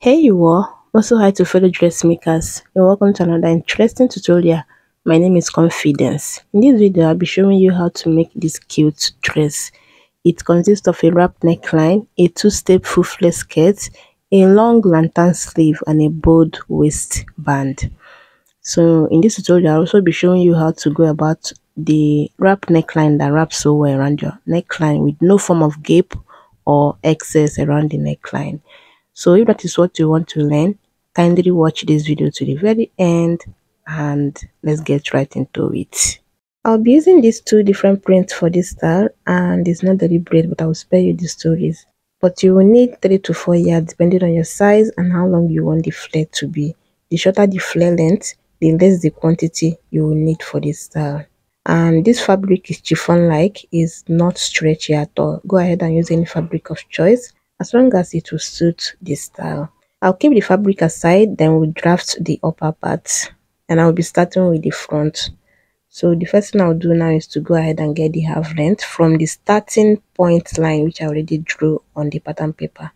Hey you all, also hi to fellow dressmakers. You're welcome to another interesting tutorial. My name is Confidence. In this video, I'll be showing you how to make this cute dress. It consists of a wrap neckline, a two-step full-flare skirt, a long lantern sleeve, and a bold waistband. So in this tutorial, I'll also be showing you how to go about the wrap neckline that wraps so well around your neckline with no form of gape or excess around the neckline. So if that is what you want to learn, kindly watch this video to the very end and let's get right into it. I'll be using these two different prints for this style and it's not deliberate, but I will spare you the stories. But you will need 3 to 4 yards depending on your size and how long you want the flare to be. The shorter the flare length, the less the quantity you will need for this style. And this fabric is chiffon like, is not stretchy at all. Go ahead and use any fabric of choice as long as it will suit this style. I'll keep the fabric aside, then we'll draft the upper parts, and I'll be starting with the front. So the first thing I'll do now is to go ahead and get the half length from the starting point line which I already drew on the pattern paper,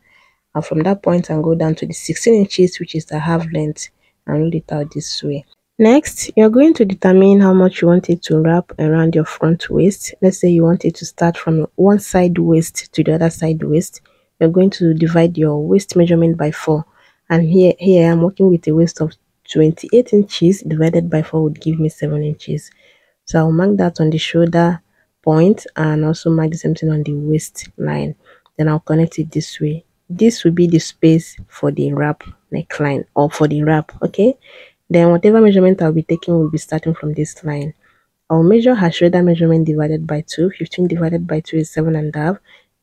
and from that point I'll go down to the 16 inches which is the half length and roll it out this way. Next, you're going to determine how much you want it to wrap around your front waist. Let's say you want it to start from one side waist to the other side waist. You're going to divide your waist measurement by 4. And here I'm working with a waist of 28 inches divided by 4 would give me 7 inches. So I'll mark that on the shoulder point and also mark the same thing on the waist line. Then I'll connect it this way. This will be the space for the wrap neckline or for the wrap, okay? Then whatever measurement I'll be taking will be starting from this line. I'll measure her shoulder measurement divided by 2. 15 divided by 2 is 7.5.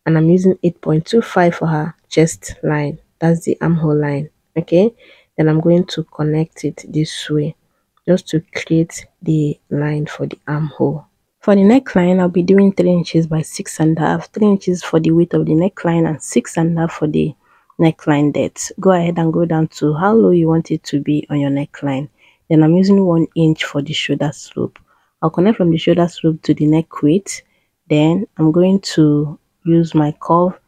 And I'm using 8.25 for her chest line. That's the armhole line. Okay. Then I'm going to connect it this way just to create the line for the armhole. For the neckline, I'll be doing 3 inches by 6.5. 3 inches for the width of the neckline and 6.5 for the neckline depth. Go ahead and go down to how low you want it to be on your neckline. Then I'm using 1 inch for the shoulder slope. I'll connect from the shoulder slope to the neck width. Then I'm going to use my curve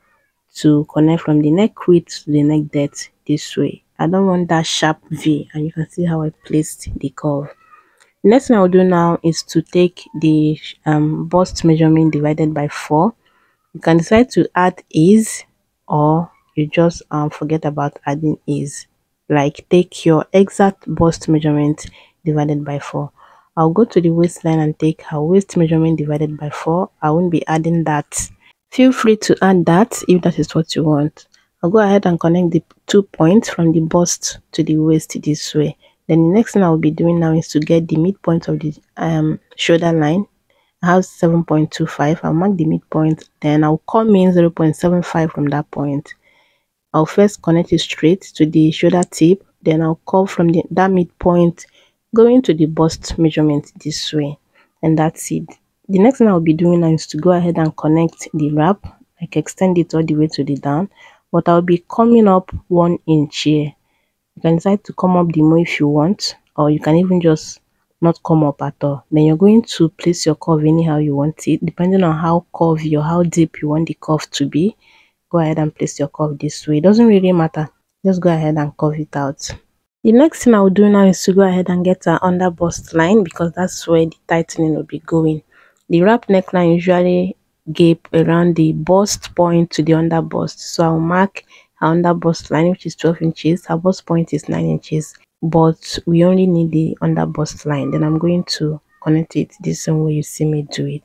to connect from the neck width to the neck depth this way. I don't want that sharp V, and you can see how I placed the curve. The next thing I'll do now is to take the bust measurement divided by 4. You can decide to add ease or you just forget about adding ease. Like take your exact bust measurement divided by 4. I'll go to the waistline and take her waist measurement divided by 4. I won't be adding that. Feel free to add that if that is what you want. I'll go ahead and connect the 2 points from the bust to the waist this way. Then the next thing I'll be doing now is to get the midpoint of the shoulder line. I have 7.25. I'll mark the midpoint, then I'll come in 0.75 from that point. I'll first connect it straight to the shoulder tip, then I'll curve from that midpoint going to the bust measurement this way, and that's it. The next thing I'll be doing now is to go ahead and connect the wrap, like extend it all the way to the down, but I'll be coming up 1 inch here. You can decide to come up the more if you want, or you can even just not come up at all. Then you're going to place your curve anyhow you want it, depending on how curvy or how deep you want the curve to be. Go ahead and place your curve this way. It doesn't really matter. Just go ahead and curve it out. The next thing I'll do now is to go ahead and get an under bust line because that's where the tightening will be going. The wrap neckline usually gape around the bust point to the under bust. So I'll mark her under bust line, which is 12 inches. Her bust point is 9 inches. But we only need the under bust line. Then I'm going to connect it the same way you see me do it.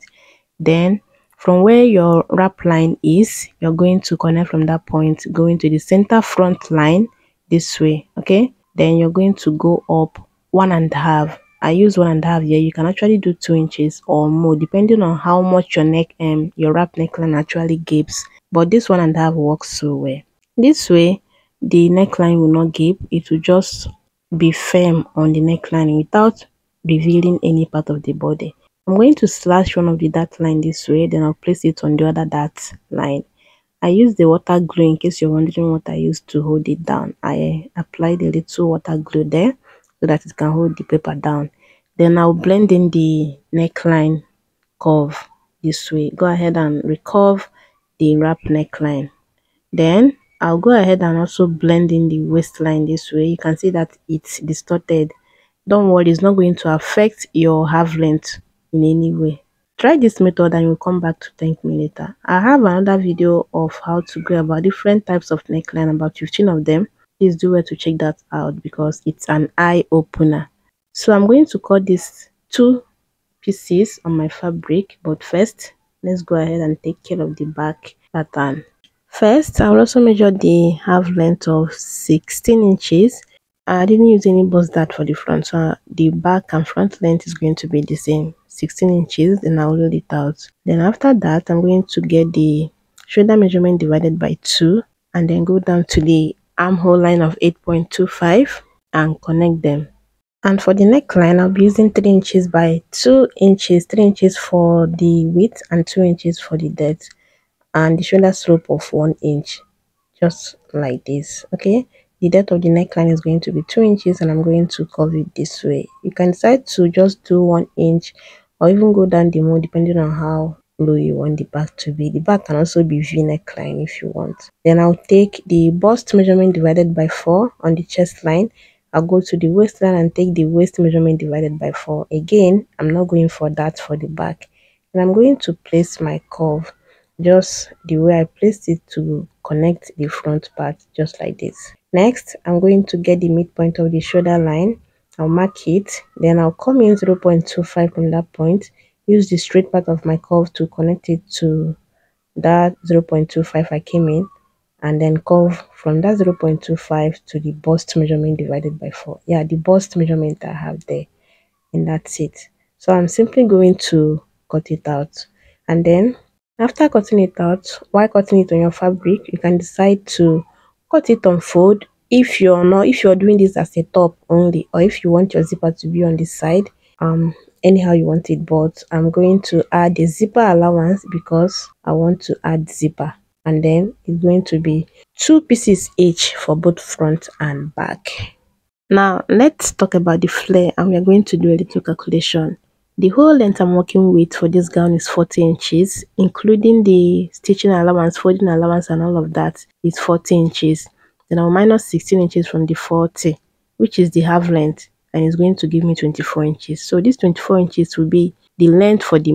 Then from where your wrap line is, you're going to connect from that point going to the center front line this way. Okay, then you're going to go up 1.5. I use 1.5 here. You can actually do 2 inches or more depending on how much your neck your wrap neckline actually gapes, but this 1.5 works so well. This way the neckline will not gape. It will just be firm on the neckline without revealing any part of the body. I'm going to slash one of the dart line this way, then I'll place it on the other dart line. I use the water glue in case you're wondering what I used to hold it down. I applied a little water glue there so that it can hold the paper down. Then I'll blend in the neckline curve this way. Go ahead and recurve the wrap neckline. Then I'll go ahead and also blend in the waistline this way. You can see that it's distorted. Don't worry, it's not going to affect your half length in any way. Try this method and you'll come back to thank me later. I have another video of how to go about different types of neckline, about 15 of them. Please do well to check that out because it's an eye opener. So I'm going to cut these 2 pieces on my fabric, but first let's go ahead and take care of the back pattern. First, I will also measure the half length of 16 inches. I didn't use any bust dart for the front, so the back and front length is going to be the same, 16 inches. Then I'll roll it out. Then after that, I'm going to get the shoulder measurement divided by 2 and then go down to the armhole line of 8.25 and connect them. And for the neckline, I'll be using 3 inches by 2 inches, 3 inches for the width and 2 inches for the depth, and the shoulder slope of 1 inch, just like this. Okay, the depth of the neckline is going to be 2 inches and I'm going to curve it this way. You can decide to just do 1 inch or even go down the more depending on how low you want the back to be. The back can also be V neckline if you want. Then I'll take the bust measurement divided by 4 on the chest line. I'll go to the waistline and take the waist measurement divided by 4. Again, I'm not going for that for the back. And I'm going to place my curve just the way I placed it to connect the front part, just like this. Next, I'm going to get the midpoint of the shoulder line. I'll mark it, then I'll come in 0.25 from that point, use the straight part of my curve to connect it to that 0.25 I came in, and then curve from that 0.25 to the bust measurement divided by 4. Yeah, the bust measurement I have there, and that's it. So I'm simply going to cut it out, and then after cutting it out, while cutting it on your fabric, you can decide to cut it on fold if you're doing this as a top only, or if you want your zipper to be on the side, anyhow you want it. But I'm going to add a zipper allowance because I want to add zipper, and then it's going to be 2 pieces each for both front and back. Now let's talk about the flare, and we're going to do a little calculation. The whole length I'm working with for this gown is 40 inches, including the stitching allowance, folding allowance and all of that is 40 inches. Then I'll minus 16 inches from the 40, which is the half length, and it's going to give me 24 inches. So this 24 inches will be the length for the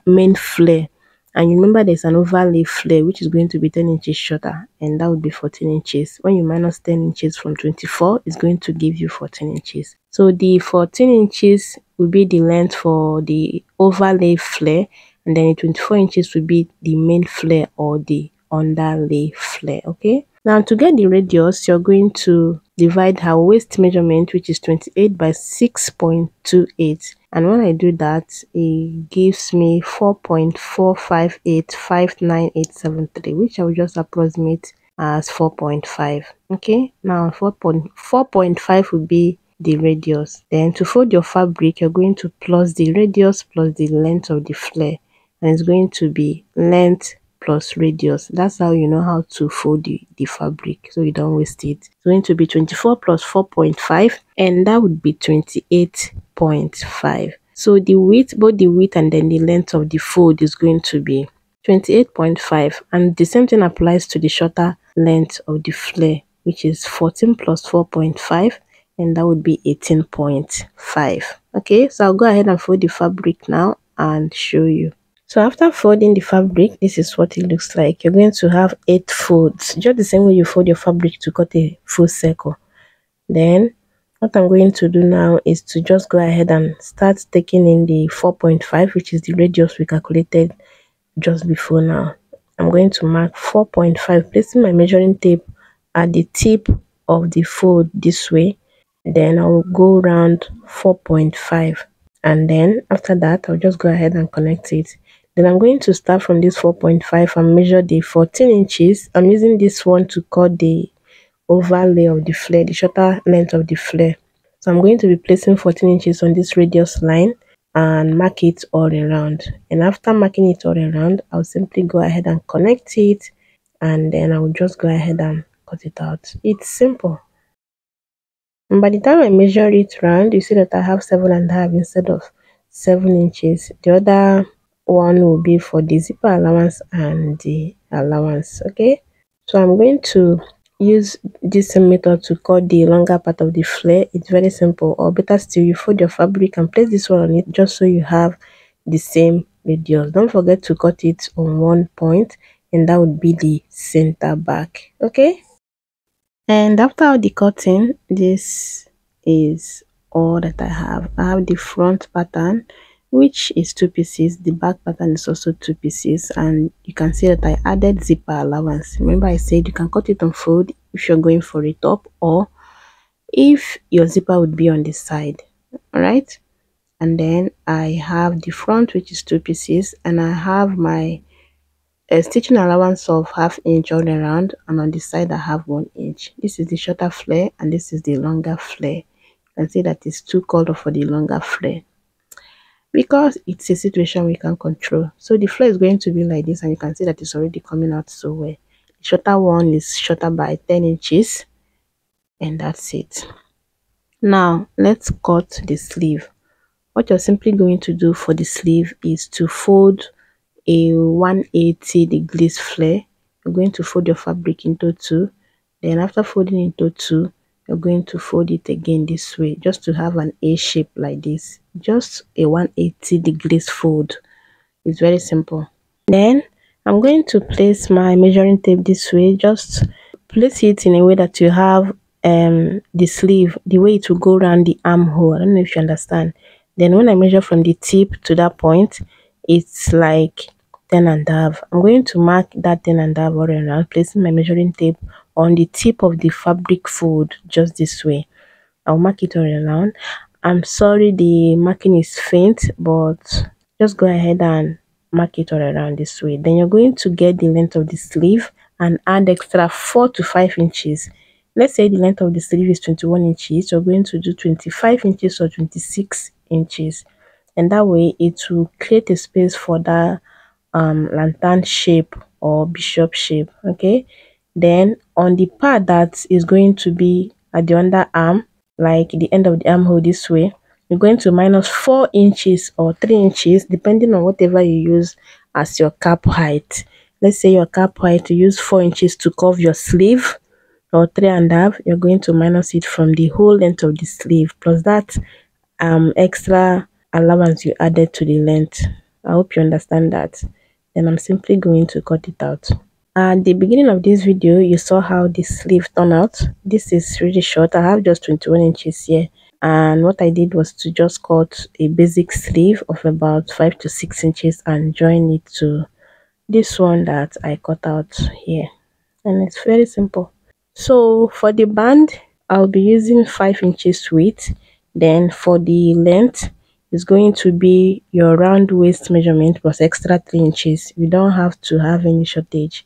main flare. And you remember there's an overlay flare which is going to be 10 inches shorter, and that would be 14 inches. When you minus 10 inches from 24, it's going to give you 14 inches. So the 14 inches will be the length for the overlay flare, and then the 24 inches will be the main flare or the underlay flare. Okay, now to get the radius, you're going to divide her waist measurement, which is 28 by 6.28, and when I do that, it gives me 4.45859.873, which I will just approximate as 4.5. Okay, now 4.5 will be the radius. Then to fold your fabric, you're going to plus the radius plus the length of the flare, and it's going to be length plus radius. That's how you know how to fold the fabric, so you don't waste it. It's going to be 24 plus 4.5, and that would be 28.5. So the width, both the width and then the length of the fold is going to be 28.5, and the same thing applies to the shorter length of the flare, which is 14 plus 4.5, and that would be 18.5. Okay, so I'll go ahead and fold the fabric now and show you. So after folding the fabric, this is what it looks like. You're going to have 8 folds, just the same way you fold your fabric to cut a full circle. Then what I'm going to do now is to just go ahead and start taking in the 4.5, which is the radius we calculated just before. Now I'm going to mark 4.5, placing my measuring tape at the tip of the fold this way. Then I'll go around 4.5, and then after that I'll just go ahead and connect it. Then I'm going to start from this 4.5 and measure the 14 inches. I'm using this one to cut the overlay of the flare, the shorter length of the flare. So I'm going to be placing 14 inches on this radius line and mark it all around. And after marking it all around, I'll simply go ahead and connect it, and then I'll just go ahead and cut it out. It's simple. And by the time I measure it round, you see that I have 7.5 instead of 7 inches. The other one will be for the zipper allowance and the allowance. Okay, So I'm going to use this same method to cut the longer part of the flare. It's very simple, or better still, you fold your fabric and place this one on it just so you have the same radius. Don't forget to cut it on one point, and that would be the center back. Okay, and after all the cutting, this is all that I have the front pattern, which is 2 pieces. The back pattern is also 2 pieces, and you can see that I added zipper allowance. Remember I said you can cut it on fold if you're going for a top, or if your zipper would be on the side. All right, and then I have the front, which is 2 pieces, and I have my a stitching allowance of ½ inch all around, and on the side I have 1 inch. This is the shorter flare and this is the longer flare. You can see that it's too cold for the longer flare because it's a situation we can control. So the flare is going to be like this, and you can see that it's already coming out so well. The shorter one is shorter by 10 inches, and that's it. Now let's cut the sleeve. What you're simply going to do for the sleeve is to fold a 180 degrees flare. You're going to fold your fabric into two. Then after folding into two, you're going to fold it again this way, just to have an A shape like this. Just a 180 degrees fold. It's very simple. Then I'm going to place my measuring tape this way. Just place it in a way that you have the sleeve, the way it will go around the armhole. I don't know if you understand. Then when I measure from the tip to that point, it's like 10.5. I'm going to mark that 10.5 all around, placing my measuring tape on the tip of the fabric fold, just this way. I'll mark it all around. I'm sorry the marking is faint, but just go ahead and mark it all around this way. Then you're going to get the length of the sleeve and add extra 4 to 5 inches. Let's say the length of the sleeve is 21 inches. You're going to do 25 inches or 26 inches, and that way it will create a space for that lantern shape or bishop shape. Okay, then on the part that is going to be at the underarm, like the end of the armhole this way, you're going to minus 4 inches or 3 inches depending on whatever you use as your cap height. Let's say your cap height, you use 4 inches to curve your sleeve, or 3.5. You're going to minus it from the whole length of the sleeve plus that extra allowance you added to the length. I hope you understand that. Then I'm simply going to cut it out. At the beginning of this video, you saw how the sleeve turned out. This is really short. I have just 21 inches here, and what I did was to just cut a basic sleeve of about 5 to 6 inches and join it to this one that I cut out here, and it's very simple. So for the band, I'll be using 5 inches width. Then for the length, it's going to be your round waist measurement plus extra 3 inches. You don't have to have any shortage.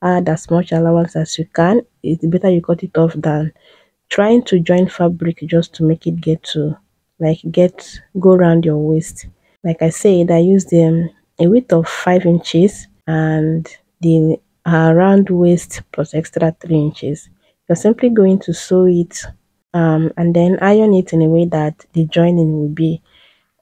Add as much allowance as you can. It's better you cut it off than trying to join fabric just to make it get to go around your waist. Like I said, I used a width of 5 inches and the round waist plus extra 3 inches. You're simply going to sew it and then iron it in a way that the joining will be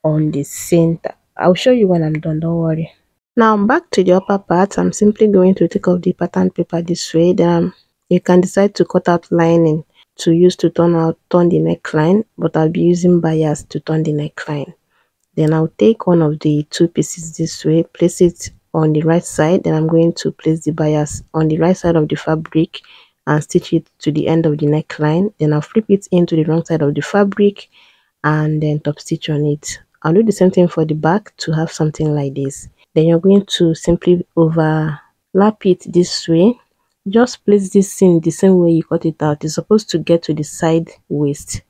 on the center. I'll show you when I'm done, don't worry. Now back to the upper part. I'm simply going to take off the pattern paper this way. Then you can decide to cut out lining to use to turn the neckline, but I'll be using bias to turn the neckline. Then I'll take one of the 2 pieces this way, place it on the right side. Then I'm going to place the bias on the right side of the fabric and stitch it to the end of the neckline. Then I'll flip it into the wrong side of the fabric and then top stitch on it. I'll do the same thing for the back to have something like this. Then you're going to simply overlap it this way. Just place this in the same way you cut it out. It's supposed to get to the side waist.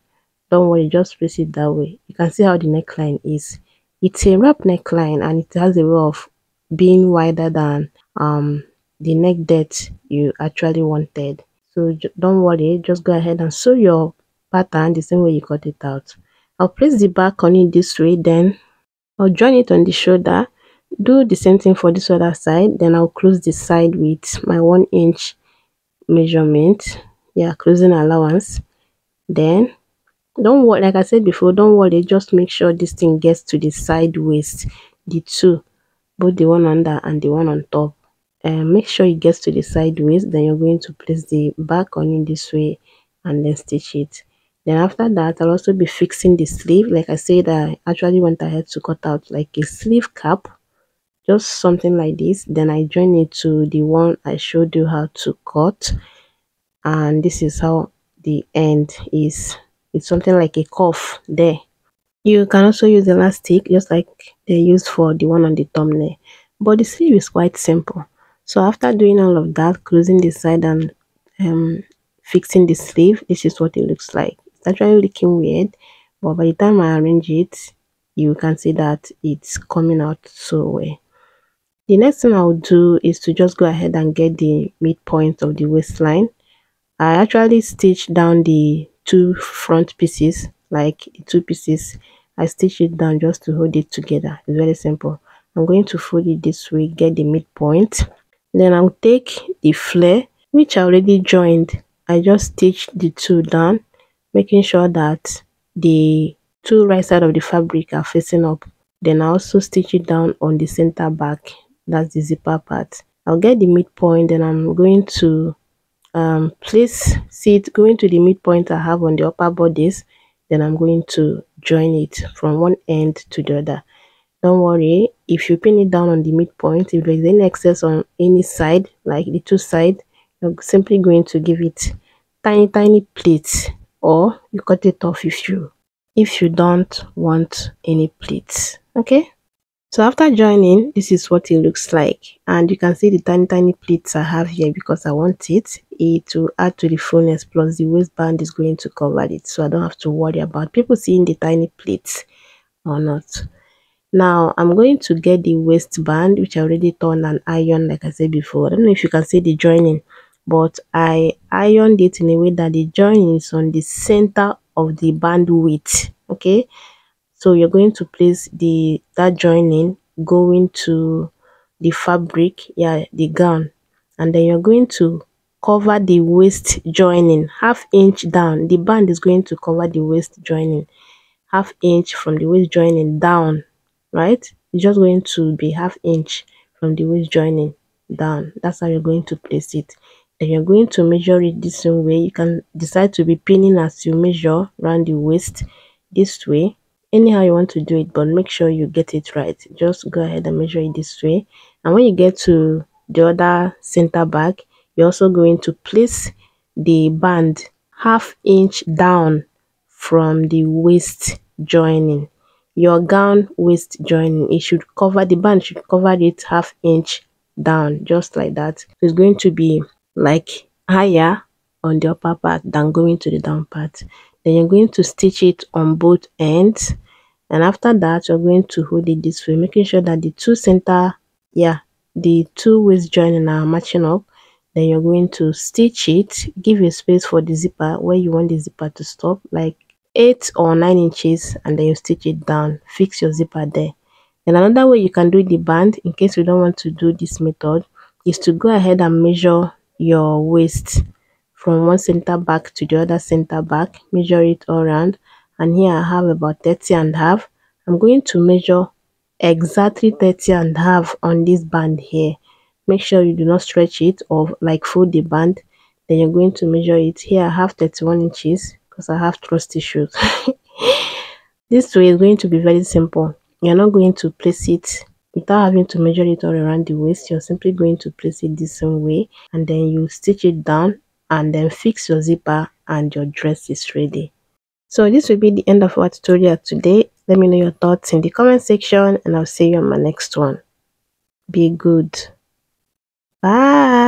Don't worry, just place it that way. You can see how the neckline is. It's a wrap neckline and it has a way of being wider than the neck depth you actually wanted. So don't worry, just go ahead and sew your pattern the same way you cut it out. I'll place the back on it this way, then I'll join it on the shoulder. Do the same thing for this other side. Then I'll close the side with my 1 inch measurement. Yeah, closing allowance. Then don't worry, like I said before, don't worry, just make sure this thing gets to the side waist, the two, both the one under and the one on top. make sure it gets to the sideways. Then you're going to place the back on in this way and then stitch it. Then after that, I'll also be fixing the sleeve. Like I said, I actually went ahead to cut out like a sleeve cap, just something like this. Then I join it to the one I showed you how to cut, and this is how the end is. It's something like a cuff there. You can also use elastic just like they used for the one on the thumbnail, but the sleeve is quite simple. So after doing all of that, closing the side and um, fixing the sleeve, this is what it looks like. It's actually looking weird, but by the time I arrange it, you can see that it's coming out so well. The next thing I'll do is to just go ahead and get the midpoint of the waistline. I actually stitched down the two front pieces, like the two pieces. I stitch it down just to hold it together. It's very simple. I'm going to fold it this way, get the midpoint. Then I'll take the flare, which I already joined. I just stitch the two down, making sure that the two right side of the fabric are facing up. Then I also stitch it down on the center back. That's the zipper part. I'll get the midpoint, then I'm going to place it going to the midpoint I have on the upper bodice. Then I'm going to join it from one end to the other. Don't worry, if you pin it down on the midpoint, if there's any excess on any side, like the two sides, you're simply going to give it tiny pleats, or you cut it off if you don't want any pleats. Okay, so after joining, this is what it looks like, and you can see the tiny pleats I have here because I want it to add to the fullness, plus the waistband is going to cover it, so I don't have to worry about people seeing the tiny pleats or not. Now I'm going to get the waistband, which I already turned and ironed like I said before. I don't know if you can see the joining, but I ironed it in a way that the joining is on the center of the band width. Okay, so you're going to place that joining going to the fabric, yeah, the gown, and then you're going to cover the waist joining ½ inch down. The band is going to cover the waist joining ½ inch from the waist joining down, right? It's just going to be ½ inch from the waist joining down. That's how you're going to place it. Then you're going to measure it this same way. You can decide to be pinning as you measure around the waist this way, anyhow you want to do it, but make sure you get it right. Just go ahead and measure it this way, and when you get to the other center back, you're also going to place the band ½ inch down from the waist joining, your gown waist joining. It should cover, the band should cover it ½ inch down, just like that. So it's going to be like higher on the upper part than going to the down part. Then you're going to stitch it on both ends, and after that you're going to hold it this way, making sure that the two center, yeah, the two waist joining are matching up. Then you're going to stitch it, give a space for the zipper where you want the zipper to stop, like 8 or 9 inches, and then you stitch it down, fix your zipper there. And another way you can do the band, in case you don't want to do this method, is to go ahead and measure your waist from one center back to the other center back, measure it all around, and here I have about 30½. I'm going to measure exactly 30½ on this band here. Make sure you do not stretch it or like fold the band. Then you're going to measure it. Here I have 31 inches because I have trust issues. This way is going to be very simple. You're not going to place it without having to measure it all around the waist. You're simply going to place it this same way, and then you stitch it down and then fix your zipper, and your dress is ready. So this will be the end of our tutorial today. Let me know your thoughts in the comment section, and I'll see you on my next one. Be good. Bye.